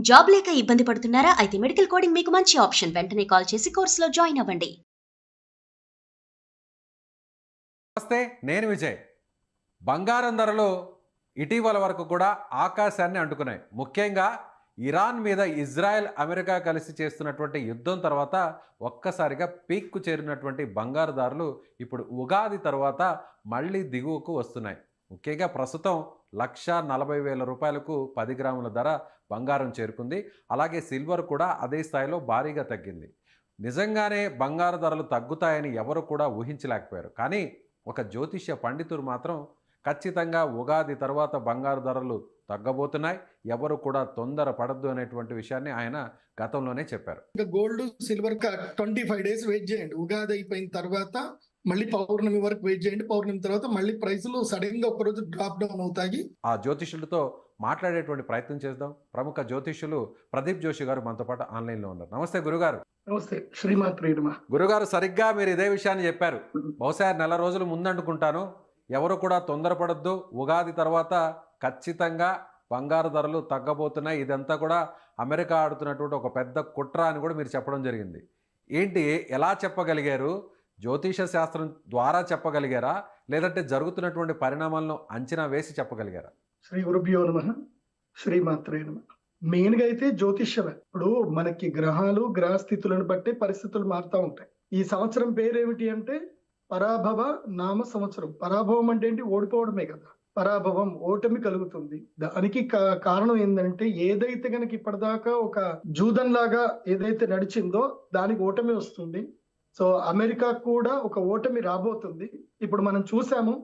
Job లేక ఇబ్బంది పడుతున్నారా? అయితే మెడికల్ కోడింగ్ మీకు మంచి ఆప్షన్. వెంటనే కాల్ చేసి కోర్సులో జాయిన్ అవ్వండి. నమస్తే, నేను విజయ్. బంగారం ధరలు ఇటీవల వరకు కూడా ఆకాశాన్ని అంటుకున్నాయి. ముఖ్యంగా ఇరాన్ మీద ఇజ్రాయెల్, అమెరికా కలిసి చేస్తున్నటువంటి యుద్ధం తర్వాత ఒక్కసారిగా పీక్కు చేరినటువంటి బంగారు ధరలు ఇప్పుడు ఉగాది తర్వాత మళ్ళీ దిగువకు వస్తున్నాయి. ముఖ్యంగా ప్రస్తుతం 1,40,000 రూపాయలకు 10 గ్రాముల ధర బంగారం చేరుకుంది. అలాగే సిల్వర్ కూడా అదే స్థాయిలో భారీగా తగ్గింది. నిజంగానే బంగారు ధరలు తగ్గుతాయని ఎవరు కూడా ఊహించలేకపోయారు. కానీ ఒక జ్యోతిష్య పండితుడు మాత్రం ఖచ్చితంగా ఉగాది తర్వాత బంగారు ధరలు తగ్గబోతున్నాయి, ఎవరు కూడా తొందర పడద్దు అనేటువంటి విషయాన్ని ఆయన గతంలోనే చెప్పారు. ఇంకా గోల్డ్ సిల్వర్ 25 డేస్ వెయిట్ చేయండి. ఉగాది అయిపోయిన తర్వాత మళ్ళీ పౌర్ణమి వరకు వెయిట్ చేయండి. పౌర్ణమి తర్వాత మళ్ళీ ప్రైసులు సడన్ గా ఒకరోజు డ్రాప్ డౌన్ అవుతాయి. ఆ జ్యోతిష్యులతో మాట్లాడేటువంటి ప్రయత్నం చేద్దాం. ప్రముఖ జ్యోతిష్యులు ప్రదీప్ జోషి గారు మనతో పాటు ఆన్లైన్లో ఉన్నారు. నమస్తే గురుగారు. నమస్తే, శ్రీమాత్రే నమః. గురుగారు, సరిగ్గా మీరు ఇదే విషయాన్ని చెప్పారు. బహుశా నెల రోజులు ముందనుకుంటాను. ఎవరు కూడా తొందరపడద్దు, ఉగాది తర్వాత ఖచ్చితంగా బంగారు ధరలు తగ్గబోతున్నాయి, ఇదంతా కూడా అమెరికా ఆడుతున్నటువంటి ఒక పెద్ద కుట్ర అని కూడా మీరు చెప్పడం జరిగింది. ఏంటి, ఎలా చెప్పగలిగారు? జ్యోతిష శాస్త్రం ద్వారా చెప్పగలిగారా, లేదంటే జరుగుతున్నటువంటి పరిణామాలను అంచనా వేసి చెప్పగలిగారా? శ్రీ గురుభ్యో నమః, శ్రీమాత్రే నమః. మెయిన్ గా అయితే జ్యోతిష్యమే. ఇప్పుడు మనకి గ్రహాలు గ్రహస్థితులను బట్టి పరిస్థితులు మారుతూ ఉంటాయి. ఈ సంవత్సరం పేరేమిటి అంటే పరాభవ నామ సంవత్సరం. పరాభవం అంటే ఏంటి? ఓడిపోవడమే కదా. పరాభవం, ఓటమి కలుగుతుంది. దానికి కారణం ఏంటంటే ఏదైతే గనక ఇప్పటిదాకా ఒక జూదం లాగా ఏదైతే నడిచిందో దానికి ఓటమి వస్తుంది. సో అమెరికా కూడా ఒక ఓటమి రాబోతుంది. ఇప్పుడు మనం చూసాము,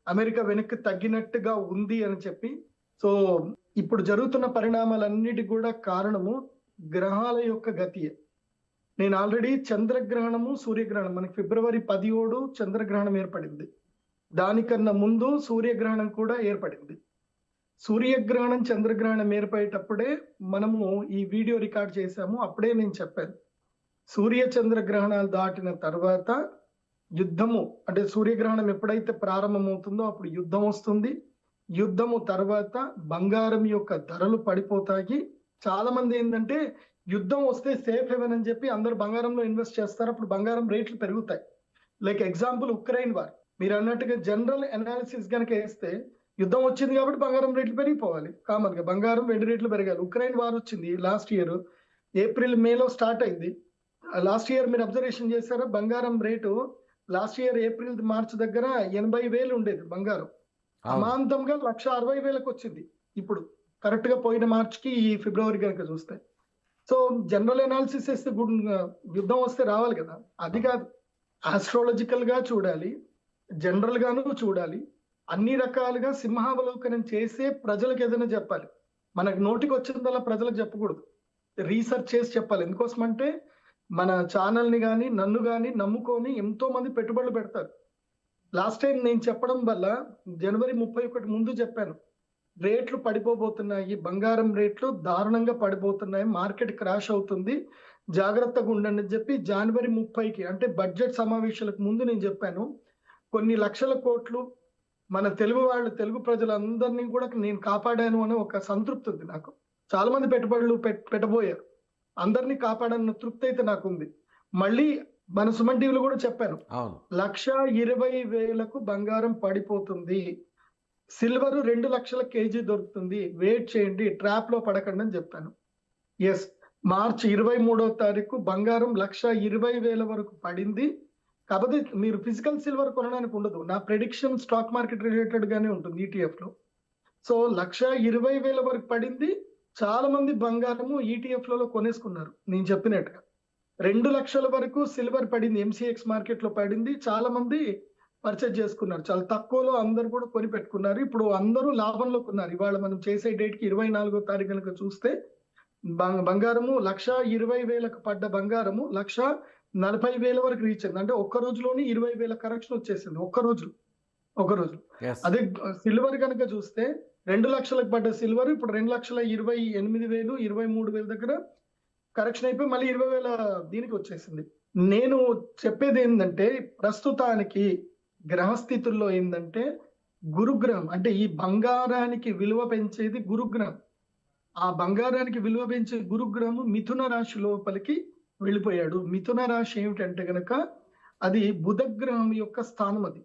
అమెరికా వెనక్కి తగ్గినట్టుగా ఉంది అని చెప్పి. సో ఇప్పుడు జరుగుతున్న పరిణామాలన్నిటి కూడా కారణము గ్రహాల యొక్క గతియే. నేను ఆల్రెడీ చంద్రగ్రహణము, సూర్యగ్రహణం, మనకి ఫిబ్రవరి 17 చంద్రగ్రహణం ఏర్పడింది. దానికన్నా ముందు సూర్యగ్రహణం కూడా ఏర్పడింది. సూర్యగ్రహణం, చంద్రగ్రహణం ఏర్పడేటప్పుడే మనము ఈ వీడియో రికార్డ్ చేశాము. అప్పుడే నేను చెప్పాను, సూర్య చంద్రగ్రహణాలు దాటిన తర్వాత యుద్ధము, అంటే సూర్యగ్రహణం ఎప్పుడైతే ప్రారంభమవుతుందో అప్పుడు యుద్ధం వస్తుంది. యుద్ధము తర్వాత బంగారం యొక్క ధరలు పడిపోతాయి. చాలా మంది ఏంటంటే యుద్ధం వస్తే సేఫ్ హెవెన్ అని చెప్పి అందరు బంగారంలో ఇన్వెస్ట్ చేస్తారు. అప్పుడు బంగారం రేట్లు పెరుగుతాయి. Like example Ukraine war. మీరు అన్నట్టుగా జనరల్ అనాలిసిస్ కనుక వేస్తే యుద్ధం వచ్చింది కాబట్టి బంగారం రేట్లు పెరిగిపోవాలి. కామన్ గా బంగారం, వెండి రేట్లు పెరగాలి. ఉక్రెయిన్ వార్ వచ్చింది లాస్ట్ ఇయర్ ఏప్రిల్ మేలో స్టార్ట్ అయింది. లాస్ట్ ఇయర్ మీరు అబ్జర్వేషన్ చేశారా? బంగారం rate last year April March దగ్గర 80,000 ఉండేది బంగారం. అమాంతంగా 1,60,000కు వచ్చింది. ఇప్పుడు కరెక్ట్ గా పోయిన మార్చికి ఈ ఫిబ్రవరి కనుక చూస్తే. సో జనరల్ అనాలిసిస్ వేస్తే యుద్ధం వస్తే రావాలి కదా, అది కాదు. ఆస్ట్రాలజికల్ గా చూడాలి, జనరల్ గాను చూడాలి, అన్ని రకాలుగా సింహావలోకనం చేసే ప్రజలకు ఏదైనా చెప్పాలి. మనకు నోటికి వచ్చిందల్లా ప్రజలకు చెప్పకూడదు, రీసెర్చ్ చేసి చెప్పాలి. ఎందుకోసం అంటే మన ఛానల్ని కానీ నన్ను కానీ నమ్ముకొని ఎంతో మంది పెట్టుబడులు పెడతారు. లాస్ట్ టైం నేను చెప్పడం వల్ల జనవరి 31 ముందు చెప్పాను, రేట్లు పడిపోబోతున్నాయి, బంగారం రేట్లు దారుణంగా పడిపోతున్నాయి, మార్కెట్ క్రాష్ అవుతుంది, జాగ్రత్తగా ఉండండి అని చెప్పి జనవరి 30కి అంటే బడ్జెట్ సమావేశాలకు ముందు నేను చెప్పాను. కొన్ని లక్షల కోట్లు మన తెలుగు ప్రజలందరినీ కూడా నేను కాపాడాను అనే ఒక సంతృప్తి ఉంది నాకు. చాలా మంది పెట్టుబడులు పెట్టబోయారు, అందరినీ కాపాడన్న తృప్తి అయితే నాకు ఉంది. మళ్ళీ మన సుమన్ టీవీలో కూడా చెప్పాను, 1,20,000కు బంగారం పడిపోతుంది, సిల్వర్ 2 లక్షల కేజీ దొరుకుతుంది, వెయిట్ చేయండి, ట్రాప్ లో పడకండి అని చెప్పాను. ఎస్, మార్చి 23వ తారీఖు బంగారం 1,20,000 వరకు పడింది. కాకపోతే మీరు ఫిజికల్ సిల్వర్ కొనడానికి ఉండదు. నా ప్రెడిక్షన్ స్టాక్ మార్కెట్ రిలేటెడ్ గానే ఉంటుంది ETF లో. సో 1,20,000 వరకు పడింది. చాలా మంది బంగారము ETFలలో కొనేసుకున్నారు. నేను చెప్పినట్టుగా 2 లక్షల వరకు సిల్వర్ పడింది, MCX మార్కెట్ లో పడింది. చాలా మంది పర్చేజ్ చేసుకున్నారు, చాలా తక్కువలో అందరు కూడా కొని పెట్టుకున్నారు. ఇప్పుడు అందరూ లాభంలో కొన్నారు. ఇవాళ మనం చేసే డేట్ కి 24వ తారీఖు కనుక చూస్తే బంగారము 1,20,000కు పడ్డ బంగారము 1,40,000 వరకు రీచ్ అయింది. అంటే ఒక్క రోజులోని 20,000 కరెక్షన్ వచ్చేసింది, ఒక్క రోజు. అదే సిల్వర్ కనుక చూస్తే 2 లక్షలకు పడ్డ సిల్వర్ ఇప్పుడు 2,28,000, 23,000 దగ్గర కరెక్షన్ అయిపోయి మళ్ళీ 20,000 దీనికి వచ్చేసింది. నేను చెప్పేది ఏంటంటే ప్రస్తుతానికి గ్రహస్థితుల్లో ఏంటంటే గురుగ్రహం, అంటే ఈ బంగారానికి విలువ పెంచేది గురుగ్రహం. ఆ బంగారానికి విలువ పెంచే గురుగ్రహము మిథున రాశి లోపలికి వెళ్ళిపోయాడు. మిథున రాశి ఏమిటంటే గనక అది బుధగ్రహం యొక్క స్థానం. అది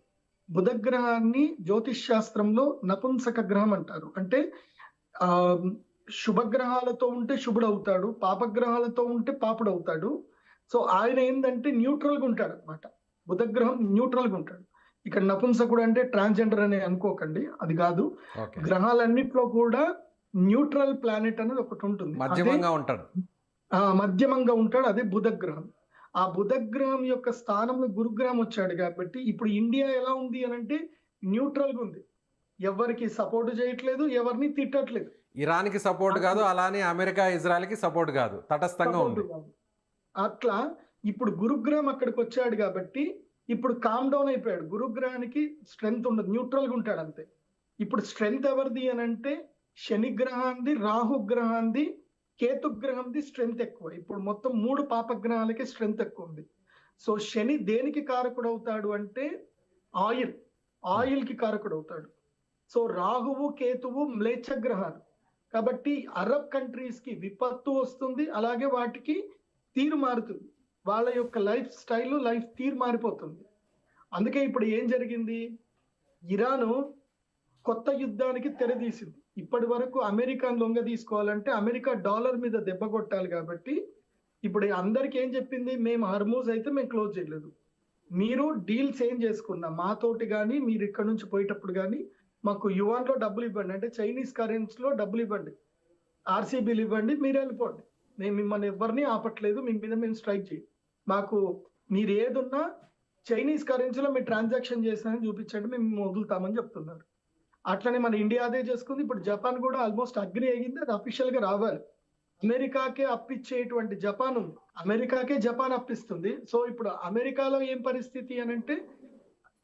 బుధగ్రహాన్ని జ్యోతిష్ శాస్త్రంలో నపుంసక గ్రహం అంటారు. అంటే ఆ శుభగ్రహాలతో ఉంటే శుభుడు అవుతాడు, పాపగ్రహాలతో ఉంటే పాపుడు అవుతాడు. సో ఆయన ఏంటంటే న్యూట్రల్ గా ఉంటాడు అనమాట. బుధగ్రహం న్యూట్రల్ గా ఉంటాడు. ఇక్కడ నపుంసకుడు అంటే ట్రాన్స్జెండర్ అని అనుకోకండి, అది కాదు. ఓకే. గ్రహాలన్నిట్లో కూడా న్యూట్రల్ ప్లానెట్ అనేది ఒకటి ఉంటుంది. అదే మధ్యమంగా ఉంటాడు. మధ్యమంగా ఉంటాడు. అదే బుధగ్రహం. ఆ బుధగ్రహం యొక్క స్థానంలో గురుగ్రహం వచ్చాడు కాబట్టి ఇప్పుడు ఇండియా ఎలా ఉంది అని అంటే న్యూట్రల్ గా ఉంది. ఎవరికి సపోర్ట్ చేయట్లేదు, ఎవరిని తిట్టట్లేదు. ఇరాన్కి సపోర్ట్ కాదు, అలానే అమెరికా ఇజ్రాయెల్కి సపోర్ట్ కాదు, తటస్థంగా సపోర్ట్ ఉంది. కాదు. అట్లా ఇప్పుడు గురుగ్రహం అక్కడికి వచ్చాడు కాబట్టి ఇప్పుడు కామ్ డౌన్ అయిపోయాడు. గురుగ్రహానికి స్ట్రెంగ్త్ ఉండదు, న్యూట్రల్ గా ఉంటాడు అంతే. ఇప్పుడు స్ట్రెంగ్త్ ఎవరిది అని అంటే శని గ్రహాంది, రాహు గ్రహాంది, కేతు గ్రహంది స్ట్రెంగ్త్ ఎక్కువ. ఇప్పుడు మొత్తం 3 పాపగ్రహాలకి స్ట్రెంగ్త్ ఎక్కువ ఉంది. సో శని దేనికి కారకుడు అవుతాడు అంటే ఆయిల్ కి కారకుడు అవుతాడు. సో రాహువు కేతువు మ్లేచ్ఛ గ్రహాలు కాబట్టి అరబ్ కంట్రీస్ కి విపత్తు వస్తుంది, అలాగే వాటికి తీరు మారుతుంది. వాళ్ళ యొక్క లైఫ్ స్టైల్, లైఫ్ తీరు మారిపోతుంది. అందుకే ఇప్పుడు ఏం జరిగింది, ఇరాను కొత్త యుద్ధానికి తెరదీసింది. ఇప్పటి వరకు అమెరికాను లొంగ తీసుకోవాలంటే అమెరికా డాలర్ మీద దెబ్బ కొట్టాలి కాబట్టి ఇప్పుడు అందరికి ఏం చెప్పింది, మేము హర్మూజ్ అయితే మేము క్లోజ్ చేయలేదు, మీరు డీల్స్ ఏం చేసుకున్నా మాతోటి కానీ మీరు ఇక్కడ నుంచి పోయేటప్పుడు కానీ మాకు యువాన్ లో డబ్బులు ఇవ్వండి, అంటే చైనీస్ కరెన్సీ లో డబ్బులు ఇవ్వండి, ఆర్సీబీలు ఇవ్వండి, మీరు వెళ్ళిపోండి, మేము మిమ్మల్ని ఎవరిని ఆపట్లేదు, మీ మీద మేము స్ట్రైక్ చేయం, మాకు మీరు ఏదున్నా చైనీస్ కరెన్సీలో మీరు ట్రాన్సాక్షన్ చేసినారని చూపించండి, మేము వదులుతామని చెప్తున్నారు. అట్లనే మన ఇండియా అదే చేసుకుంది. ఇప్పుడు జపాన్ కూడా ఆల్మోస్ట్ అగ్రి అయ్యింది, అది అఫీషియల్ గా రావాలి. అమెరికాకే అప్పిచ్చేటువంటి జపాన్ ఉంది, అమెరికాకే జపాన్ అప్పిస్తుంది. సో ఇప్పుడు అమెరికాలో ఏం పరిస్థితి అని అంటే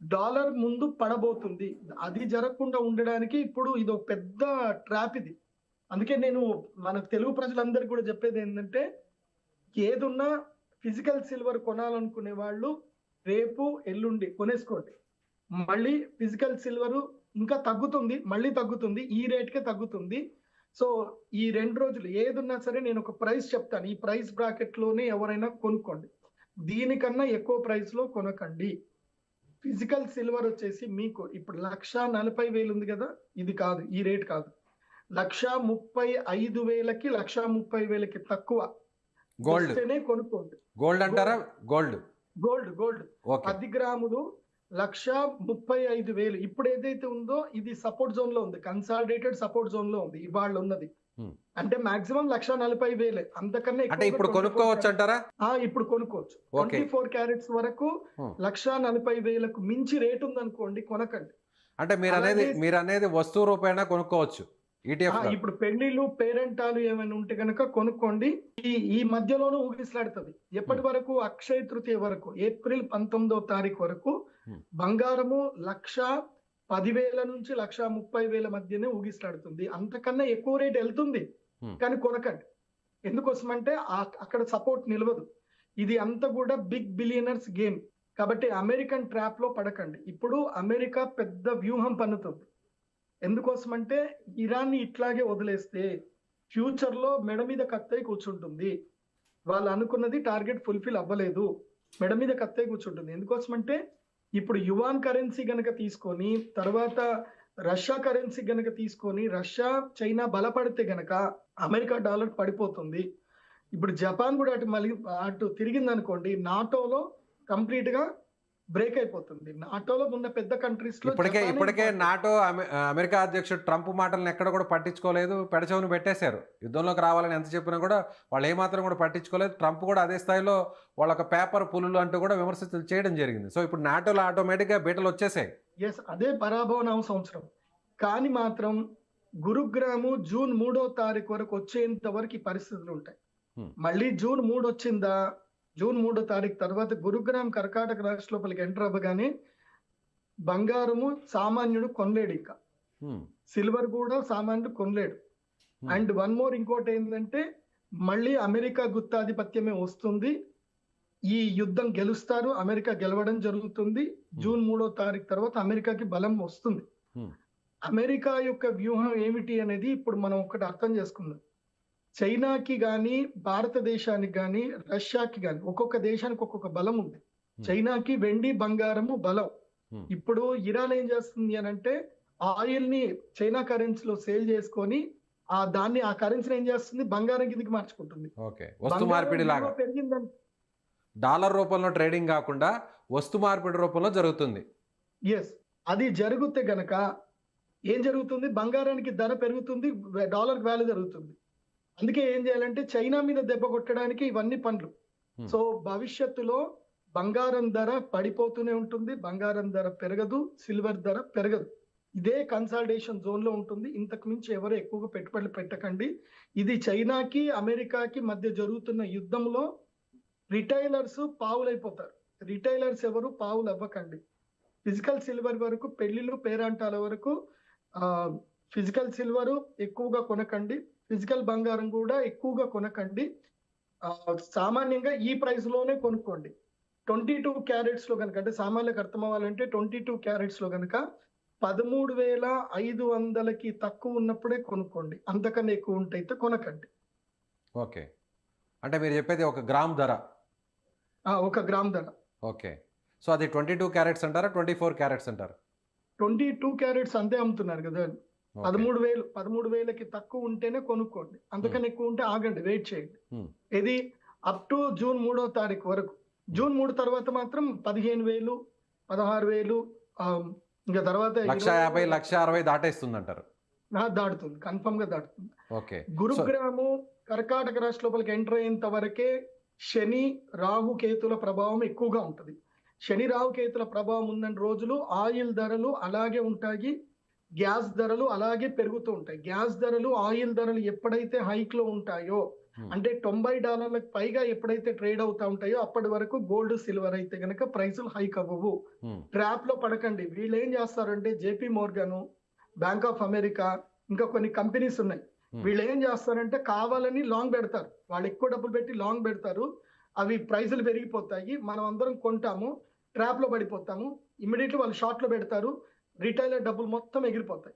డాలర్ ముందు పడబోతుంది. అది జరగకుండా ఉండడానికి ఇప్పుడు ఇది ఒక పెద్ద ట్రాప్ ఇది. అందుకే నేను మన తెలుగు ప్రజలందరికీ కూడా చెప్పేది ఏంటంటే ఏదున్నా ఫిజికల్ సిల్వర్ కొనాలనుకునే వాళ్ళు రేపు ఎల్లుండి కొనేసుకోండి. మళ్ళీ ఫిజికల్ సిల్వర్ ఇంకా తగ్గుతుంది, మళ్ళీ తగ్గుతుంది, ఈ రేట్కే తగ్గుతుంది. సో ఈ 2 రోజులు ఏదున్నా సరే నేను ఒక ప్రైస్ చెప్తాను, ఈ ప్రైస్ బ్రాకెట్ లోనే ఎవరైనా కొనుక్కోండి, దీనికన్నా ఎక్కువ ప్రైస్ లో కొనకండి. ఫిజికల్ సిల్వర్ వచ్చేసి మీకు ఇప్పుడు 1,40,000 ఉంది కదా, ఇది కాదు, ఈ రేట్ కాదు, 1,35,000కి 1,30,000కి తక్కువ గోల్డ్ వస్తేనే కొనుక్కోండి. గోల్డ్ అంటారా? Gold gold okay. 10 గ్రాములు 1,35,000. ఇప్పుడు ఏదైతే ఉందో ఇది సపోర్ట్ జోన్ లో ఉంది, కన్సాలిడేటెడ్ సపోర్ట్ జోన్ లో ఉంది ఇవాళ ఉన్నది. అంటే మాక్సిమం 1,40,000, అంతకన్నా అంటే ఇప్పుడు కొనుక్కోవచ్చు అంటారా? ఇప్పుడు కొనుక్కోవచ్చు. ఓకే. 24 క్యారెట్స్ వరకు 1,40,000కు మించి రేట్ ఉందనుకోండి, కొనకండి. అంటే మీరు అనేది వస్తువు రూపేణా కొనుక్కోవచ్చు ETF లో. ఇప్పుడు పెళ్లిళ్ళు పేరెంటాలు ఏమైనా ఉంటే కనుక కొనుక్కోండి. ఈ మధ్యలోనూ ఊగిసలాడుతుంది. ఎప్పటి వరకు? అక్షయ తృతీయ వరకు, ఏప్రిల్ 19వ తారీఖు వరకు బంగారము 1,10,000 నుంచి 1,30,000 మధ్యనే ఊగిసలాడుతుంది. అంతకన్నా ఎక్కువ రేట్ వెళ్తుంది, కానీ కొనకండి. ఎందుకోసం అంటే అక్కడ సపోర్ట్ నిలవదు. ఇది అంతా కూడా బిగ్ బిలియనర్స్ గేమ్ కాబట్టి అమెరికన్ ట్రాప్ లో పడకండి. ఇప్పుడు అమెరికా పెద్ద వ్యూహం పన్నుతుంది. ఎందుకోసం అంటే ఇరాన్ని ఇట్లాగే వదిలేస్తే ఫ్యూచర్ లో మెడ మీద కత్తై కూర్చుంటుంది. వాళ్ళు అనుకున్నది టార్గెట్ ఫుల్ఫిల్ అవ్వలేదు, మెడ మీద కత్తై కూర్చుంటుంది. ఎందుకోసం అంటే ఇప్పుడు యువాన్ కరెన్సీ గనక తీసుకొని తర్వాత రష్యా కరెన్సీ గనక తీసుకొని రష్యా చైనా బలపడితే గనక అమెరికా డాలర్ పడిపోతుంది. ఇప్పుడు జపాన్ కూడా అటు తిరిగింది అనుకోండి, నాటోలో కంప్లీట్ గా బ్రేక్ అయిపోతుంది. నాటోలో ఉన్న పెద్ద కంట్రీస్ లో ఇప్పటికే నాటో అమెరికా అధ్యక్షుడు ట్రంప్ మాటలను ఎక్కడ కూడా పట్టించుకోలేదు, పెడచెవును పెట్టేశారు. యుద్ధంలోకి రావాలని ఎంత చెప్పినా కూడా వాళ్ళు ఏమాత్రం కూడా పట్టించుకోలేదు. ట్రంప్ కూడా అదే స్థాయిలో వాళ్ళొక పేపర్ పులులు అంటూ కూడా విమర్శలు చేయడం జరిగింది. సో ఇప్పుడు నాటోలో ఆటోమేటిక్గా బీటలు వచ్చేసాయి. అదే పరాభవన సంవత్సరం. కానీ మాత్రం గురుగ్రహము జూన్ 3వ తారీఖు వరకు వచ్చేంత వరకు ఈ పరిస్థితులు ఉంటాయి. మళ్ళీ జూన్ 3 వచ్చిందా, జూన్ 3వ తారీఖు తర్వాత గురుగ్రహం కర్కాటక రాశి లోపలికి ఎంటర్ అవ్వగానే బంగారము సామాన్యుడు కొనలేడు, ఇంకా సిల్వర్ కూడా సామాన్యుడు కొనలేడు. అండ్ వన్ మోర్ ఇంకోటి ఏంటంటే మళ్ళీ అమెరికా గుత్తాధిపత్యమే వస్తుంది. ఈ యుద్ధం గెలుస్తారు, అమెరికా గెలవడం జరుగుతుంది. జూన్ 3వ తారీఖు తర్వాత అమెరికాకి బలం వస్తుంది. అమెరికా యొక్క వ్యూహం ఏమిటి అనేది ఇప్పుడు మనం ఒకటి అర్థం చేసుకుందాం. చైనాకి కానీ భారతదేశానికి కానీ రష్యాకి కానీ ఒక్కొక్క దేశానికి ఒక్కొక్క బలం ఉంది. చైనాకి వెండి బంగారము బలం. ఇప్పుడు ఇరాన్ ఏం చేస్తుంది అని అంటే ఆయిల్ ని చైనా కరెన్సీలో సేల్ చేసుకొని ఆ కరెన్సీని ఏం చేస్తుంది, బంగారం కిందకి మార్చుకుంటుంది. ఓకే, వస్తు మార్పిడి లాగా పెరిగిందని డాలర్ రూపంలో ట్రేడింగ్ కాకుండా వస్తు మార్పిడి రూపంలో జరుగుతుంది. ఎస్, అది జరిగితే గనక ఏం జరుగుతుంది, బంగారానికి ధర పెరుగుతుంది, డాలర్ వాల్యూ జరుగుతుంది. అందుకే ఏం చేయాలంటే చైనా మీద దెబ్బ కొట్టడానికి ఇవన్నీ పనులు. సో భవిష్యత్తులో బంగారం ధర పడిపోతూనే ఉంటుంది, బంగారం ధర పెరగదు, సిల్వర్ ధర పెరగదు. ఇదే కన్సాలిడేషన్ జోన్ లో ఉంటుంది. ఇంతకు మించి ఎవరు ఎక్కువగా పెట్టుబడులు పెట్టకండి. ఇది చైనాకి అమెరికాకి మధ్య జరుగుతున్న యుద్ధంలో రిటైలర్స్ పావులైపోతారు. రిటైలర్స్ ఎవరు పావులు అవ్వకండి. ఫిజికల్ సిల్వర్ వరకు, పెళ్లిళ్ళు పేరంటాల వరకు ఫిజికల్ సిల్వర్ ఎక్కువగా కొనకండి, ఫిజికల్ బంగారం కూడా ఎక్కువగా కొనకండి. సామాన్యంగా ఈ ప్రైస్ లోనే కొనుక్కోండి. 22 క్యారెట్స్ లో కనుక, అంటే సామాన్యులకు అర్థం అవ్వాలంటే 22 క్యారెట్స్ లో కనుక 13,500కి తక్కువ ఉన్నప్పుడే కొనుక్కోండి, అంతకన్నా ఎక్కువ ఉంటే అయితే కొనకండి. ఓకే, అంటే మీరు చెప్పేది 1 గ్రామ్ ధర? 1 గ్రామ్ ధర. ఓకే, సో అది 22 క్యారెట్స్ అంటారా, 24 క్యారెట్స్ అంటారా? 22 క్యారెట్స్ అంతే అమ్ముతున్నారు కదా. 13,000కి తక్కువ ఉంటేనే కొనుక్కోండి, అంతకన్నా ఎక్కువ ఉంటే ఆగండి, వెయిట్ చేయండి. ఇది అప్ టు జూన్ 3వ తారీఖు వరకు. జూన్ 3 తర్వాత మాత్రం 15,000, 16,000, ఇంకా తర్వాత 1,50,000, 1,60,000 దాటేస్తుంది అంటారు. దాటుతుంది, కన్ఫర్మ్ గా దాటుతుంది. ఓకే, గురుగ్రాము కర్కాటక రాష్ట్ర లోపలికి ఎంటర్ అయ్యేంత వరకే శని రాహు కేతుల ప్రభావం ఎక్కువగా ఉంటుంది. శని రాహు కేతుల ప్రభావం ఉన్న రోజులు ఆయిల్ ధరలు అలాగే ఉంటాయి, గ్యాస్ ధరలు అలాగే పెరుగుతూ ఉంటాయి. గ్యాస్ ధరలు, ఆయిల్ ధరలు ఎప్పుడైతే హైక్ లో ఉంటాయో, అంటే $90 పైగా ఎప్పుడైతే ట్రేడ్ అవుతా ఉంటాయో అప్పటి వరకు గోల్డ్ సిల్వర్ అయితే గనక ప్రైసులు హైక్ అవ్వవు. ట్రాప్ లో పడకండి. వీళ్ళు ఏం చేస్తారంటే JP Morgan, bank of America, ఇంకా కొన్ని కంపెనీస్ ఉన్నాయి, వీళ్ళు ఏం చేస్తారంటే కావాలని లాంగ్ పెడతారు. వాళ్ళు ఎక్కువ డబ్బులు పెట్టి లాంగ్ పెడతారు, అవి ప్రైసులు పెరిగిపోతాయి, మనం అందరం కొంటాము, ట్రాప్ లో పడిపోతాము. ఇమ్మీడియట్లీ వాళ్ళు షార్ట్ లో పెడతారు, రిటైలర్ డబ్బులు మొత్తం ఎగిరిపోతాయి.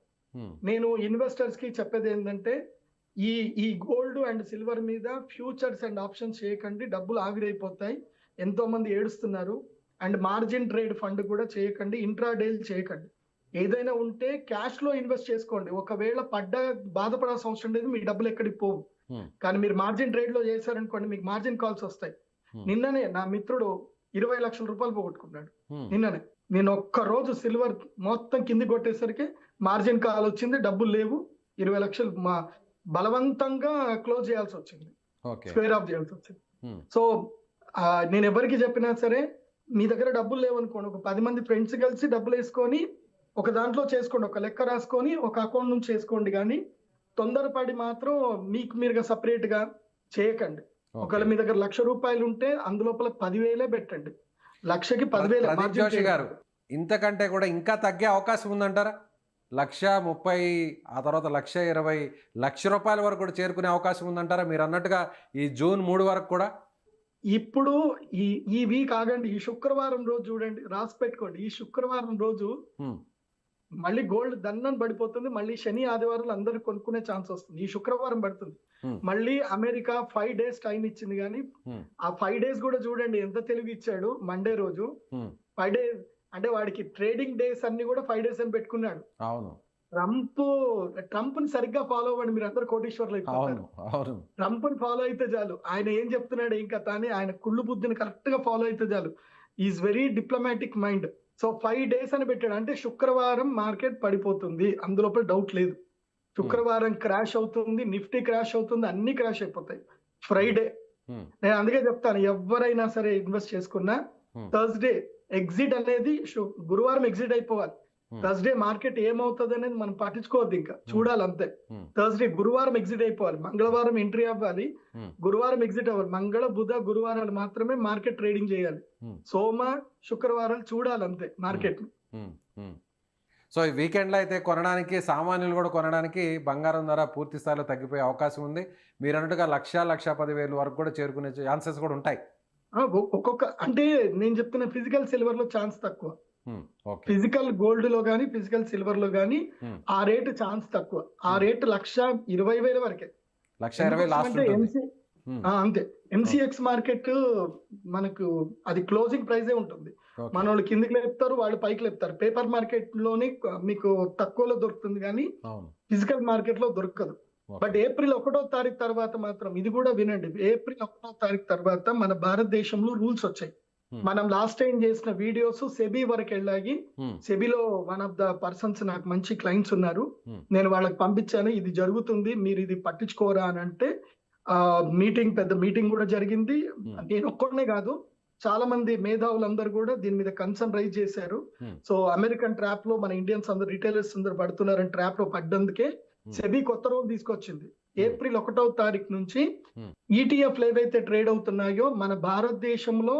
నేను ఇన్వెస్టర్స్ కి చెప్పేది ఏంటంటే ఈ గోల్డ్ అండ్ సిల్వర్ మీద ఫ్యూచర్స్ అండ్ ఆప్షన్స్ చేయకండి, డబ్బులు ఆవిరైపోతాయి. ఎంతో మంది ఏడుస్తున్నారు. అండ్ మార్జిన్ ట్రేడ్ ఫండ్ కూడా చేయకండి, ఇంట్రాడేల్ చేయకండి. ఏదైనా ఉంటే క్యాష్ లో ఇన్వెస్ట్ చేసుకోండి. ఒకవేళ బాధపడాల్సిన అవసరం లేదు, మీ డబ్బులు ఎక్కడికి పోవు. కానీ మీరు మార్జిన్ ట్రేడ్ లో చేశారనుకోండి, మీకు మార్జిన్ కాల్స్ వస్తాయి. నిన్ననే నా మిత్రుడు 20 లక్షల రూపాయలు పోగొట్టుకున్నాడు. నిన్ననే నేను ఒక్క రోజు సిల్వర్ మొత్తం కింది కొట్టేసరికి మార్జిన్ కాల్ వచ్చింది, డబ్బులు లేవు, 20 లక్షలు బలవంతంగా క్లోజ్ చేయాల్సి వచ్చింది, స్క్వేర్ ఆఫ్ చేయాల్సి వచ్చింది. సో నేను ఎవరికి చెప్పినా సరే, మీ దగ్గర డబ్బులు లేవనుకోండి, ఒక 10 మంది ఫ్రెండ్స్ కలిసి డబ్బులు వేసుకొని ఒక దాంట్లో చేసుకోండి, ఒక లెక్క రాసుకొని ఒక అకౌంట్ నుంచి చేసుకోండి. కానీ తొందరపడి మాత్రం మీకు మీరుగా సపరేట్ గా చేయకండి. ఒకవేళ మీ దగ్గర ₹1,00,000 ఉంటే అందులోపల 10,000 పెట్టండి, లక్షకి 10,000 గారు. ఇంతకంటే కూడా ఇంకా తగ్గే అవకాశం ఉందంటారా? 1,30,000, ఆ తర్వాత 1,20,000, ₹1,00,000 వరకు కూడా చేరుకునే అవకాశం ఉందంటారా? మీరు అన్నట్టుగా ఈ జూన్ 3 వరకు కూడా. ఇప్పుడు ఈ వీక్ ఆగండి, ఈ శుక్రవారం రోజు చూడండి, రాసి పెట్టుకోండి. ఈ శుక్రవారం రోజు మళ్ళీ గోల్డ్ దన్నని పడిపోతుంది, మళ్ళీ శని ఆదివారాలు అందరూ కొనుక్కునే ఛాన్స్ వస్తుంది. ఈ శుక్రవారం పడుతుంది. మళ్ళీ అమెరికా 5 days టైం ఇచ్చింది, కానీ ఆ 5 days కూడా చూడండి ఎంత తెలివి ఇచ్చాడు. మండే రోజు 5 days అంటే వాడికి ట్రేడింగ్ డేస్ అన్ని కూడా 5 days అని పెట్టుకున్నాడు. అవును, ట్రంప్ ని సరిగ్గా ఫాలో అవ్వండి, మీరు అందరు కోటీశ్వర్లు అయిపోతారు. ట్రంప్ ని ఫాలో అయితే చాలు, ఆయన ఏం చెప్తున్నాడు ఏం కథ అని ఆయన కుళ్ళు బుద్ధిని కరెక్ట్ గా ఫాలో అయితే చాలు. Is very diplomatic mind. So 5 days అని పెట్టాడు, అంటే శుక్రవారం మార్కెట్ పడిపోతుంది, అందులోపల డౌట్ లేదు. శుక్రవారం క్రాష్ అవుతుంది, నిఫ్టీ క్రాష్ అవుతుంది, అన్ని క్రాష్ అయిపోతాయి. ఫ్రైడే నేను అందుకే చెప్తాను, ఎవరైనా సరే ఇన్వెస్ట్ చేసుకున్నా థర్స్డే ఎగ్జిట్ అనేది, గురువారం ఎగ్జిట్ అయిపోవాలి. థర్స్డే మార్కెట్ ఏమవుతుంది అనేది మనం పట్టించుకోవద్దు, ఇంకా చూడాలి అంతే. థర్స్డే గురువారం ఎగ్జిట్ అయిపోవాలి, మంగళవారం ఎంట్రీ అవ్వాలి, గురువారం ఎగ్జిట్ అవ్వాలి. మంగళ బుధ గురువారాలు మాత్రమే మార్కెట్ ట్రేడింగ్ చేయాలి, సోమ శుక్రవారాలు చూడాలి అంతే మార్కెట్. సో ఈ వీకెండ్లో అయితే కొనడానికి, సామాన్యులు కూడా కొనడానికి బంగారం ధర పూర్తి స్థాయిలో తగ్గిపోయే అవకాశం ఉంది. మీరు అన్నట్టుగా 1,00,000-1,10,000 వరకు కూడా చేరుకునే ఛాన్సెస్ కూడా ఉంటాయి. ఒక్కొక్క అంటే నేను చెప్తున్న ఫిజికల్ సిల్వర్ లో ఛాన్స్ తక్కువ, ఫిజికల్ గోల్డ్ లో గానీ ఫిజికల్ సిల్వర్ లో గానీ ఆ రేటు ఛాన్స్ తక్కువ. ఆ రేటు 1,20,000 వరకే. 1,20,000 లాస్ట్ ఎందుకోసమంటే ఉంటుంది. అంతే ఎంసీఎక్స్ మార్కెట్ మనకు అది క్లోజింగ్ ప్రైజే ఉంటుంది. మన వాళ్ళు కిందికి లేపుతారు, వాళ్ళు పైకి లేపుతారు. పేపర్ మార్కెట్ లోని మీకు తక్కువలో దొరుకుతుంది కానీ ఫిజికల్ మార్కెట్ లో దొరకదు. బట్ ఏప్రిల్ 1వ తారీఖు తర్వాత మాత్రం ఇది కూడా వినండి, ఏప్రిల్ 1వ తారీఖు తర్వాత మన భారతదేశంలో రూల్స్ వచ్చాయి. మనం లాస్ట్ టైం చేసిన వీడియోస్ సెబీ వరకు వెళ్ళాయి. సెబీలో వన్ ఆఫ్ ద పర్సన్స్ నాకు మంచి క్లయింట్స్ ఉన్నారు, నేను వాళ్ళకి పంపించాను ఇది జరుగుతుంది మీరు ఇది పట్టించుకోరా అని అంటే పెద్ద మీటింగ్ కూడా జరిగింది. నేను ఒక్కడనే కాదు, చాలా మంది మేధావులందరూ కూడా దీని మీద కన్సర్న్ రైజ్ చేశారు. సో అమెరికన్ ట్రాప్ లో మన ఇండియన్స్ అందరు రిటైలర్స్ అందరు పడుతున్నారని ట్రాప్ లో పడ్డందుకే సెబీ కొత్త రూల్ తీసుకొచ్చింది. ఏప్రిల్ 1వ తారీఖు నుంచి ఈటీఎఫ్లు ఏవైతే ట్రేడ్ అవుతున్నాయో మన భారతదేశంలో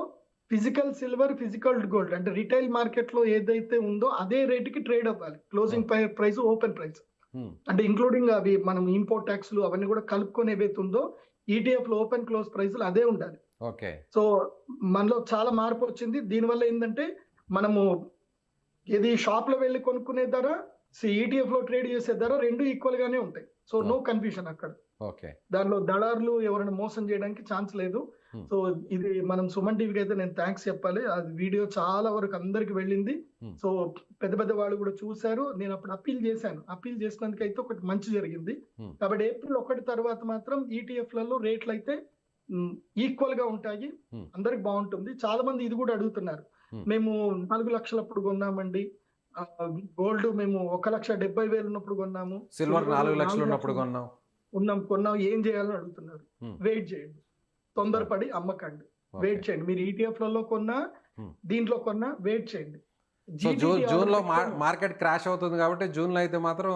ఫిజికల్ సిల్వర్, ఫిజికల్ గోల్డ్ అంటే రిటైల్ మార్కెట్ లో ఏదైతే ఉందో అదే రేటుకి ట్రేడ్ అవ్వాలి. క్లోజింగ్ ప్రైస్, ఓపెన్ ప్రైస్ అంటే ఇంక్లూడింగ్ అవి మనం ఇంపోర్ట్ ట్యాక్స్లు అవన్నీ కూడా కలుపుకొని ఏవైతే ఉందో ఈటీఎఫ్ లో ఓపెన్ క్లోజ్ ప్రైస్లు అదే ఉండాలి. సో మనలో చాలా మార్పు వచ్చింది. దీనివల్ల ఏంటంటే మనము ఇది షాప్ లో వెళ్ళి కొనుక్కునే ధర, ఈటీఎఫ్ లో ట్రేడ్ చేసే ధర రెండు ఈక్వల్ గానే ఉంటాయి. సో నో కన్ఫ్యూజన్ అక్కడ. దానిలో దళారులు ఎవరైనా మోసం చేయడానికి ఛాన్స్ లేదు. సో ఇది మనం సుమన్ టీవీకి అయితే నేను థ్యాంక్స్ చెప్పాలి. అది వీడియో చాలా వరకు అందరికి వెళ్ళింది. సో పెద్ద పెద్ద వాళ్ళు కూడా చూశారు. నేను అప్పుడు అప్పీల్ చేశాను, అప్పీల్ చేసినందుకు అయితే ఒకటి మంచి జరిగింది. కాబట్టి ఏప్రిల్ 1 తర్వాత మాత్రం ఈటీఎఫ్ లలో రేట్లు అయితే ఈక్వల్ గా ఉంటాయి, అందరికి బాగుంటుంది. చాలా మంది ఇది కూడా అడుగుతున్నారు, మేము 4 లక్షలు అప్పుడు కొన్నామండి, గోల్డ్ మేము 1,70,000 ఉన్నప్పుడు కొన్నాము, సిల్వర్ 4 లక్షలు ఉన్నప్పుడు కొన్నాం ఏం చేయాలని అడుగుతున్నారు. వెయిట్ చేయండి, తొందరపడి అమ్మకండి, వెయిట్ చేయండి. మీరు ఈటీఎఫ్ లలో కొన్నా దీంట్లో కొన్నా వెయిట్ చేయండి. జూన్ లో మార్కెట్ క్రాష్ అవుతుంది కాబట్టి జూన్ లో అయితే మాత్రం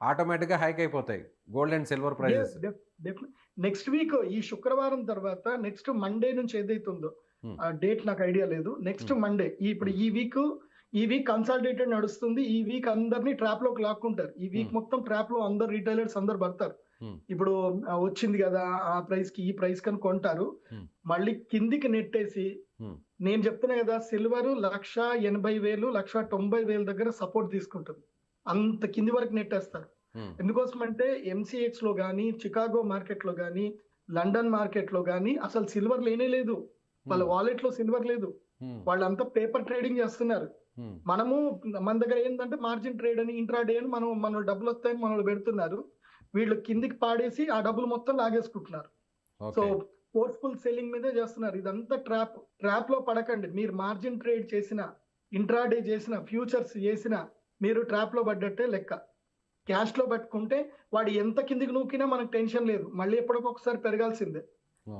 ఆటోమేటిక్ గా హైక్ అయిపోతాయి gold and silver prices. Next week ఈ శుక్రవారం తర్వాత నెక్స్ట్ మండే నుంచి ఏదైతే ఉందో ఆ డేట్ నాకు ఐడియా లేదు, నెక్స్ట్ మండే ఇప్పుడు ఈ వీక్ కన్సల్టేటెడ్ నడుస్తుంది. ఈ వీక్ అందరినీ ట్రాప్ లోకి లాక్కుంటారు. ఈ వీక్ మొత్తం ట్రాప్ లో అందరు రిటైలర్స్ అందరు పడతారు. ఇప్పుడు వచ్చింది కదా ఆ ప్రైస్ కి ఈ ప్రైస్ కని కొంటారు, మళ్ళీ కిందికి నెట్టేసి నేను చెప్తున్నా కదా సిల్వర్ 1,80,000 1,90,000 దగ్గర సపోర్ట్ తీసుకుంటుంది. అంత కింది వరకు నెట్టేస్తారు. ఎందుకోసం అంటే ఎంసీఎక్స్ లో గానీ, చికాగో మార్కెట్ లో గానీ, లండన్ మార్కెట్ లో గానీ అసలు సిల్వర్ లేనే లేదు. వాళ్ళ వాలెట్ లో సిల్వర్ లేదు, వాళ్ళంతా పేపర్ ట్రేడింగ్ చేస్తున్నారు. మనము మన దగ్గర ఏంటంటే మార్జిన్ ట్రేడ్ అని, ఇంట్రాడే అని మన డబ్బులు వస్తాయని మనల్ని పెడుతున్నారు. వీళ్ళు కిందికి పాడేసి ఆ డబ్బులు మొత్తం లాగేసుకుంటున్నారు. సో ఫోర్స్ఫుల్ సెల్లింగ్ మీదే చేస్తున్నారు. ఇదంతా ట్రాప్ లో పడకండి. మీరు మార్జిన్ ట్రేడ్ చేసిన, ఇంట్రాడే చేసిన, ఫ్యూచర్స్ చేసిన మీరు ట్రాప్ లో పడ్డట్టే లెక్క. క్యాష్ లో పట్టుకుంటే వాడు ఎంత కిందికి నూకినా మనకు టెన్షన్ లేదు, మళ్ళీ ఎప్పటికొకసారి పెరగాల్సిందే.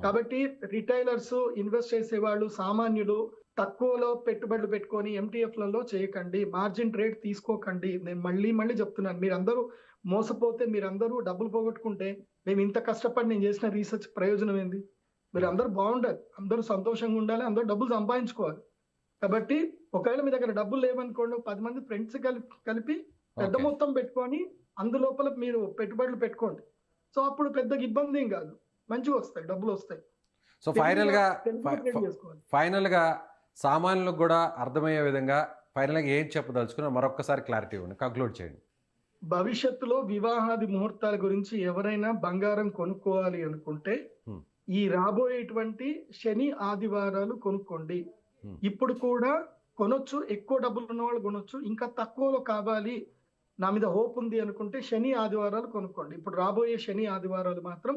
కాబట్టి రిటైలర్స్, ఇన్వెస్ట్ చేసే వాళ్ళు, సామాన్యులు తక్కువలో పెట్టుబడులు పెట్టుకొని ఎంటీఎఫ్లలో చేయకండి, మార్జిన్ ట్రేడ్ తీసుకోకండి. నేను మళ్ళీ చెప్తున్నాను, మీరందరూ మోసపోతే, మీరందరూ డబ్బులు పోగొట్టుకుంటే మేము ఇంత కష్టపడి నేను చేసిన రీసెర్చ్ ప్రయోజనం ఏంది? మీరు అందరూ బాగుండాలి, అందరూ సంతోషంగా ఉండాలి, అందరూ డబ్బులు సంపాదించుకోవాలి. కాబట్టి ఒకవేళ మీ దగ్గర డబ్బులు లేవనుకోండి, 10 మంది ఫ్రెండ్స్ కలిపి పెద్ద మొత్తం పెట్టుకొని అందులోపల మీరు పెట్టుబడులు పెట్టుకోండి. సో అప్పుడు పెద్దగా ఇబ్బంది ఏం కాదు, మంచిగా వస్తాయి, డబ్బులు వస్తాయి. సో ఫైనల్ గా సామాన్యులకు కూడా అర్థమయ్యే విధంగా ఫైనల్ గా ఏం చెప్పదలుచుకున్నా మరొకసారి క్లారిటీ ఇవ్వండి, కంక్లూడ్ చేయండి. భవిష్యత్తులో వివాహాది ముహూర్తాల గురించి ఎవరైనా బంగారం కొనుక్కోవాలి అనుకుంటే ఈ రాబోయేటువంటి శని ఆదివారాలు కొనుక్కోండి. ఇప్పుడు కూడా కొనొచ్చు, ఎక్కువ డబ్బులు ఉన్న వాళ్ళు కొనొచ్చు, ఇంకా తక్కువలో కావాలి, నా మీద హోప్ ఉంది అనుకుంటే శని ఆదివారాలు కొనుక్కోండి. ఇప్పుడు రాబోయే శని ఆదివారాలు మాత్రం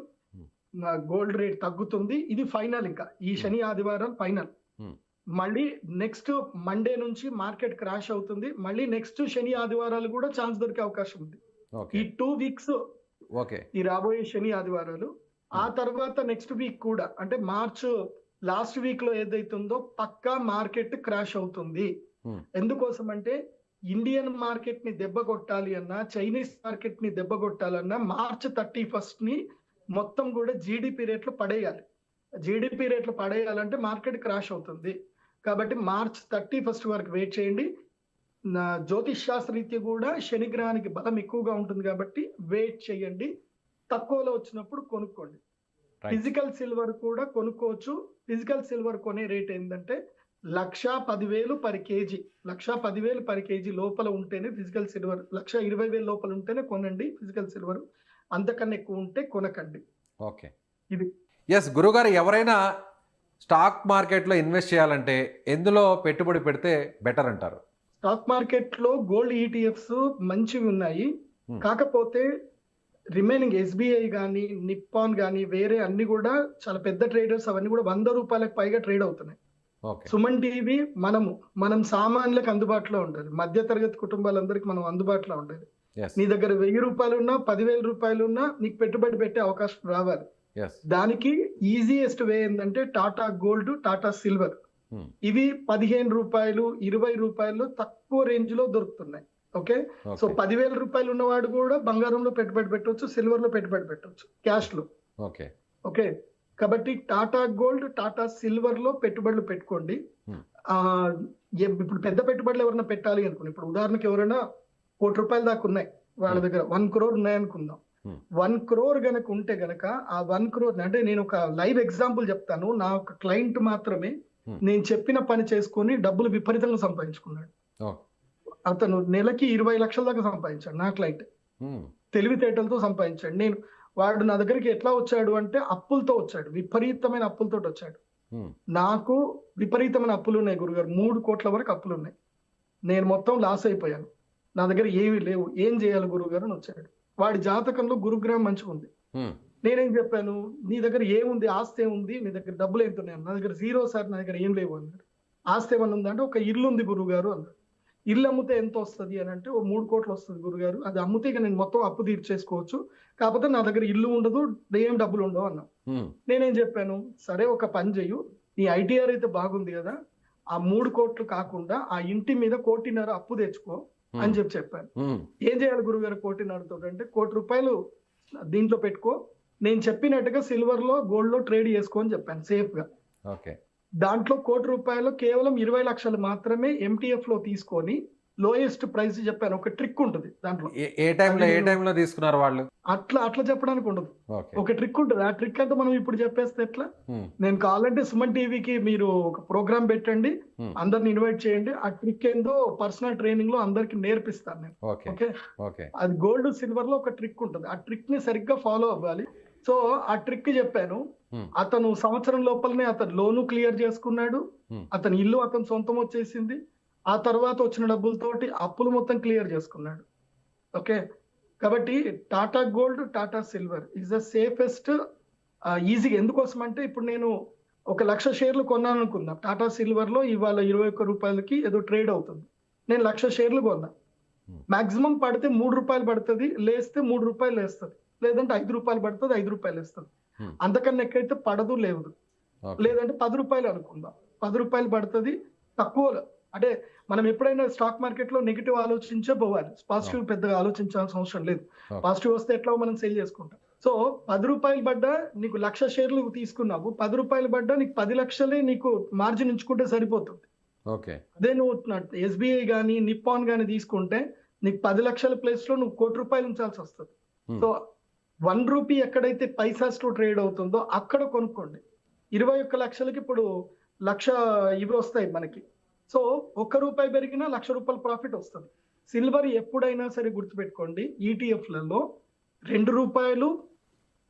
గోల్డ్ రేట్ తగ్గుతుంది. ఇది ఫైనల్, ఇంకా ఈ శని ఆదివారాలు ఫైనల్. మళ్ళీ నెక్స్ట్ మండే నుంచి మార్కెట్ క్రాష్ అవుతుంది. మళ్ళీ నెక్స్ట్ శని ఆదివారాలు కూడా ఛాన్స్ దొరికే అవకాశం ఉంది. ఈ 2 వీక్స్ ఈ రాబోయే శని ఆదివారాలు. ఆ తర్వాత నెక్స్ట్ వీక్ కూడా అంటే మార్చ్ లాస్ట్ వీక్ లో ఏదైతుందో పక్కా మార్కెట్ క్రాష్ అవుతుంది. ఎందుకోసం అంటే ఇండియన్ మార్కెట్ ని దెబ్బ కొట్టాలి అన్నా, చైనీస్ మార్కెట్ ని దెబ్బ కొట్టాలన్నా మార్చ్ 31st ని మొత్తం కూడా జీడిపి రేట్లు పడేయాలి. జీడిపి రేట్లు పడేయాలంటే మార్కెట్ క్రాష్ అవుతుంది. కాబట్టి మార్చ్ 31st వరకు వెయిట్ చేయండి. జ్యోతిష్ శాస్త్రరీత్యా కూడా శనిగ్రహానికి బలం ఎక్కువగా ఉంటుంది కాబట్టి వెయిట్ చేయండి. తక్కువలో వచ్చినప్పుడు కొనుక్కోండి. ఫిజికల్ సిల్వర్ కూడా కొనుక్కోవచ్చు. ఫిజికల్ సిల్వర్ కొనే రేట్ ఏంటంటే 1,10,000 పర్ కేజీ. 1,10,000 పర్ కేజీ లోపల ఉంటేనే ఫిజికల్ సిల్వర్, 1,20,000 లోపల ఉంటేనే కొనండి ఫిజికల్ సిల్వర్. అంతకన్నా ఎక్కువ ఉంటే కొనకండి. ఓకే. ఇది ఎస్ గురుగారు, ఎవరైనా స్టాక్ మార్కెట్లో ఇన్వెస్ట్ చేయాలంటే ఎందులో పెట్టుబడి పెడితే బెటర్ అంటారు? స్టాక్ మార్కెట్ లో గోల్డ్ ఈటీఎఫ్స్ మంచివి ఉన్నాయి. Hmm. కాకపోతే రిమైనింగ్ ఎస్బీఐ కానీ నిప్పాన్ కానీ వేరే అన్ని కూడా చాలా పెద్ద ట్రేడర్స్ అవన్నీ కూడా 100 రూపాయలకు పైగా ట్రేడ్ అవుతున్నాయి. ఓకే. సుమన్ టీవీ మనం సామాన్యులకు అందుబాటులో ఉండాలి, మధ్య తరగతి కుటుంబాలందరికీ మనం అందుబాటులో ఉండాలి. ఎస్. నీ దగ్గర 1000 రూపాయలు ఉన్నా 10,000 రూపాయలు ఉన్నా నీకు పెట్టుబడి పెట్టే అవకాశం రావాలి. ఎస్. దానికి ఈజియెస్ట్ వే ఏంటంటే టాటా గోల్డ్, టాటా సిల్వర్. ఇవి 15 రూపాయలు 20 రూపాయలు తక్కువ రేంజ్ లో దొరుకుతున్నాయి. ఓకే. సో 10,000 రూపాయలు ఉన్నవాడు కూడా బంగారంలో పెట్టుబడి పెట్టవచ్చు, సిల్వర్ లో పెట్టుబడి పెట్టవచ్చు, క్యాష్ లో. ఓకే. ఓకే. కాబట్టి టాటా గోల్డ్, టాటా సిల్వర్ లో పెట్టుబడులు పెట్టుకోండి. ఇప్పుడు పెద్ద పెట్టుబడులు ఎవరైనా పెట్టాలి అనుకుని, ఇప్పుడు ఉదాహరణకి ఎవరైనా ₹1,00,00,000 దాకా ఉన్నాయి వాళ్ళ దగ్గర, 1 crore ఉన్నాయనుకుందాం. 1 crore గనక ఉంటే గనక ఆ 1 crore అంటే నేను ఒక లైవ్ ఎగ్జాంపుల్ చెప్తాను. నా ఒక క్లయింట్ మాత్రమే నేను చెప్పిన పని చేసుకొని డబ్బులు విపరీతంగా సంపాదించుకున్నాడు. అతను నెలకి 20 లక్షల దాకా సంపాదించాడు. నా క్లయింట్ తెలివితేటలతో సంపాదించాడు. వాడు నా దగ్గరికి ఎట్లా వచ్చాడు అంటే అప్పులతో వచ్చాడు, విపరీతమైన అప్పులతో వచ్చాడు. నాకు విపరీతమైన అప్పులు ఉన్నాయి గురుగారు, 3 కోట్ల వరకు అప్పులు ఉన్నాయి. నేను మొత్తం లాస్ అయిపోయాను, నా దగ్గర ఏమీ లేవు, ఏం చేయాలి గురుగారు అని వచ్చాడు. వాడి జాతకంలో గురుగ్రహం మంచిగా ఉంది. నేనేం చెప్పాను, నీ దగ్గర ఏముంది, ఆస్తి ఏముంది, నీ దగ్గర డబ్బులు ఎంత ఉన్నాయి? నా దగ్గర 0 సార్, నా దగ్గర ఏం లేవు అన్నాడు. ఆస్తి ఏమన్నా ఉందంటే ఒక ఇల్లు ఉంది గురుగారు అన్నాడు. ఇల్లు అమ్మితే ఎంత వస్తుంది అని అంటే, 3 కోట్లు వస్తుంది గురుగారు, అది అమ్మితే ఇక నేను మొత్తం అప్పు తీర్చేసుకోవచ్చు, కాకపోతే నా దగ్గర ఇల్లు ఉండదు, ఏం డబ్బులు ఉండవు అన్నా. నేనేం చెప్పాను, సరే ఒక పని చెయ్యు, నీ ఐటీఆర్ అయితే బాగుంది కదా, ఆ 3 కోట్లు కాకుండా ఆ ఇంటి మీద 1.5 కోటి అప్పు తెచ్చుకో అని చెప్పాను. ఏం చేయాలి గురుగారు 1.5 కోటితో అంటే, 1 కోటి రూపాయలు దీంట్లో పెట్టుకో, నేను చెప్పినట్టుగా సిల్వర్ లో గోల్డ్ లో ట్రేడ్ చేసుకో అని చెప్పాను సేఫ్ గా. దాంట్లో 1 కోటి రూపాయలు కేవలం 20 లక్షలు మాత్రమే ఎంటీఎఫ్ లో తీసుకొని లోయెస్ట్ ప్రైస్ చెప్పాను. ఒక ట్రిక్ ఉంటుంది దాంట్లో. ఏ టైంలో తీసుకున్నారు వాళ్ళు? అట్లా చెప్పడానికి ఉండదు, ఒక ట్రిక్ ఉంటుంది. ఆ ట్రిక్ అంతా మనం ఇప్పుడు చెప్పేస్తే ఎట్లా? నేను కావాలంటే సుమన్ టీవీకి మీరు ఒక ప్రోగ్రామ్ పెట్టండి, అందరిని ఇన్వైట్ చేయండి, ఆ ట్రిక్ ఏందో పర్సనల్ ట్రైనింగ్ లో అందరికి నేర్పిస్తాను నేను. ఓకే. అది గోల్డ్ సిల్వర్ లో ఒక ట్రిక్ ఉంటుంది, ఆ ట్రిక్ ని సరిగ్గా ఫాలో అవ్వాలి. సో ఆ ట్రిక్ చెప్పాను. అతను సంవత్సరం లోపలనే అతను లోను క్లియర్ చేసుకున్నాడు, అతని ఇల్లు అతను సొంతం వచ్చేసింది, ఆ తర్వాత వచ్చిన డబ్బులతోటి అప్పులు మొత్తం క్లియర్ చేసుకున్నాడు. ఓకే. కాబట్టి Tata gold, Tata silver is the safest. ఈజీగా ఎందుకోసం అంటే, ఇప్పుడు నేను 1,00,000 షేర్లు కొన్నాను అనుకుందాం, టాటా సిల్వర్ లో ఇవాళ 21 రూపాయలకి ఏదో ట్రేడ్ అవుతుంది. నేను 1,00,000 షేర్లు కొన్నా, మాక్సిమం పడితే 3 రూపాయలు పడుతుంది, లేస్తే 3 రూపాయలు వేస్తుంది, లేదంటే 5 రూపాయలు పడుతుంది, 5 రూపాయలు వేస్తుంది. అంతకన్నా ఎక్కడైతే పడదు లేదు. లేదంటే 10 రూపాయలు అనుకుందాం, 10 రూపాయలు పడుతుంది తక్కువలో. అంటే మనం ఎప్పుడైనా స్టాక్ మార్కెట్ లో నెగిటివ్ ఆలోచించే పోవాలి, పాజిటివ్ పెద్దగా ఆలోచించాల్సిన అవసరం లేదు. పాజిటివ్ వస్తే ఎట్లా మనం సేల్ చేసుకుంటాం. సో 10 రూపాయలు పడ్డా నీకు 1,00,000 షేర్లు తీసుకున్నావు, 10 రూపాయలు పడ్డా నీకు 10 లక్షలే నీకు మార్జిన్ ఉంచుకుంటే సరిపోతుంది. అదే నువ్వు ఎస్బీఐ కానీ నిప్పాన్ కానీ తీసుకుంటే నీకు 10 లక్షల ప్లేస్ లో నువ్వు 1 కోటి రూపాయలు ఉంచాల్సి వస్తుంది. సో 1 రూపీ ఎక్కడైతే పైసాస్ తో ట్రేడ్ అవుతుందో అక్కడ కొనుక్కోండి. 21 లక్షలకి ఇప్పుడు 1,00,000 ఇవి వస్తాయి మనకి. సో 1 రూపాయి పెరిగినా 1,00,000 రూపాయల ప్రాఫిట్ వస్తుంది. సిల్వర్ ఎప్పుడైనా సరే గుర్తుపెట్టుకోండి, ఈటీఎఫ్లలో 2 రూపాయలు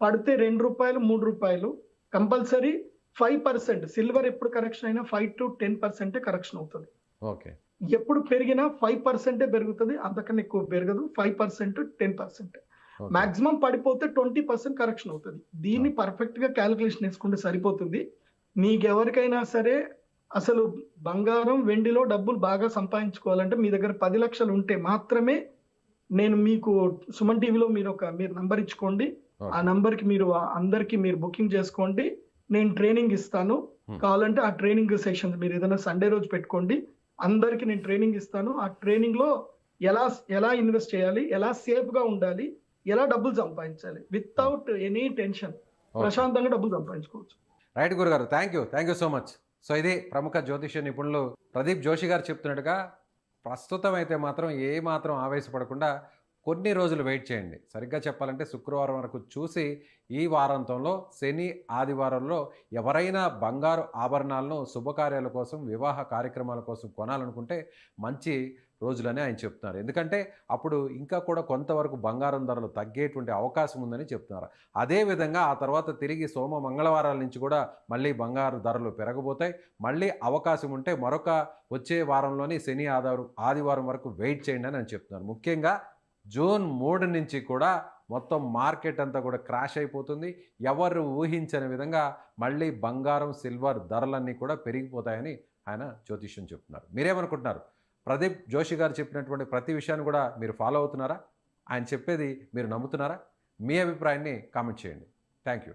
పడితే 2 రూపాయలు 3 రూపాయలు కంపల్సరీ 5%. సిల్వర్ ఎప్పుడు కరెక్షన్ అయినా 5 to 10% కరెక్షన్ అవుతుంది. ఎప్పుడు పెరిగినా 5% పెరుగుతుంది, అంతకన్నా ఎక్కువ పెరగదు. 5% 10%. మాక్సిమం పడిపోతే 20% కరెక్షన్ అవుతుంది. దీన్ని పర్ఫెక్ట్ గా క్యాలిక్యులేషన్ వేసుకుంటే సరిపోతుంది. మీకెవరికైనా సరే అసలు బంగారం వెండిలో డబ్బులు బాగా సంపాదించుకోవాలంటే మీ దగ్గర 10 లక్షలు ఉంటే మాత్రమే నేను మీకు సుమన్ టీవీలో మీరు నంబర్ ఇచ్చుకోండి, ఆ నంబర్ కి మీరు అందరికి మీరు బుకింగ్ చేసుకోండి, నేను ట్రైనింగ్ ఇస్తాను. కావాలంటే ఆ ట్రైనింగ్ సెషన్స్ మీరు ఏదైనా సండే రోజు పెట్టుకోండి, అందరికి నేను ట్రైనింగ్ ఇస్తాను. ఆ ట్రైనింగ్ లో ఎలా ఇన్వెస్ట్ చేయాలి, ఎలా సేఫ్ గా ఉండాలి, ఎలా డబ్బులు సంపాదించాలి వితౌట్ ఎనీ టెన్షన్, ప్రశాంతంగా డబ్బులు సంపాదించుకోవచ్చు. రైట్ గురుగారు, thank you so much. So ఇది ప్రముఖ జ్యోతిష్య నిపుణులు ప్రదీప్ జోషి గారు చెప్తున్నట్టుగా, ప్రస్తుతం అయితే మాత్రం ఏ మాత్రం ఆవేశపడకుండా కొన్ని రోజులు వెయిట్ చేయండి. సరిగ్గా చెప్పాలంటే శుక్రవారం వరకు చూసి, ఈ వారాంతంలో శని ఆదివారంలో ఎవరైనా బంగారు ఆభరణాలను శుభకార్యాల కోసం, వివాహ కార్యక్రమాల కోసం కొనాలనుకుంటే మంచి రోజులని ఆయన చెప్తున్నారు. ఎందుకంటే అప్పుడు ఇంకా కూడా కొంతవరకు బంగారం ధరలు తగ్గేటువంటి అవకాశం ఉందని చెప్తున్నారు. అదేవిధంగా ఆ తర్వాత తిరిగి సోమ మంగళవారాల నుంచి కూడా మళ్ళీ బంగారు ధరలు పెరగబోతాయి. మళ్ళీ అవకాశం ఉంటే మరొక వచ్చే వారంలోని శని ఆదివారం వరకు వెయిట్ చేయండి అని చెప్తున్నారు. ముఖ్యంగా జూన్ 3 నుంచి కూడా మొత్తం మార్కెట్ అంతా కూడా క్రాష్ అయిపోతుంది. ఎవరు ఊహించని విధంగా మళ్ళీ బంగారం, సిల్వర్ ధరలన్నీ కూడా పెరిగిపోతాయని ఆయన జ్యోతిష్యం చెప్తున్నారు. మీరేమనుకుంటున్నారు? ప్రదీప్ జోషి గారు చెప్పినటువంటి ప్రతి విషయాన్ని కూడా మీరు ఫాలో అవుతున్నారా? ఆయన చెప్పేది మీరు నమ్ముతున్నారా? మీ అభిప్రాయాన్ని కామెంట్ చేయండి. Thank you.